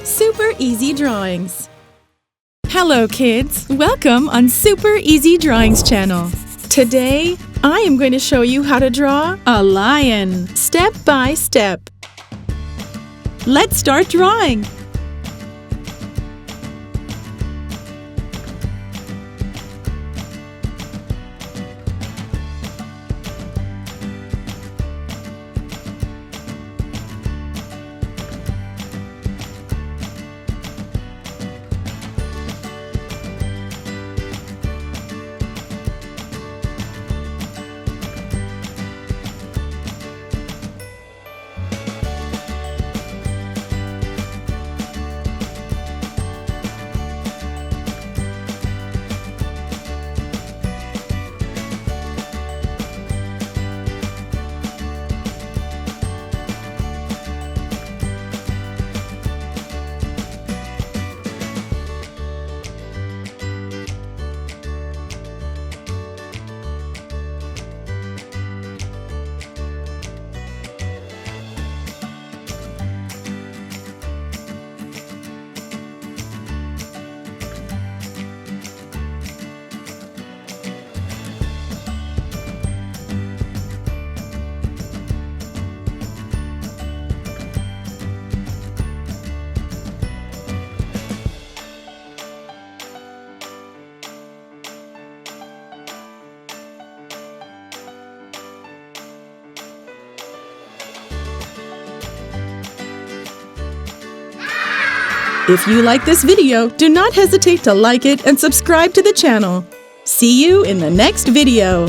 Super Easy Drawings. Hello kids, welcome on Super Easy Drawings channel. Today, I am going to show you how to draw a lion, step by step. Let's start drawing. If you like this video, do not hesitate to like it and subscribe to the channel. See you in the next video.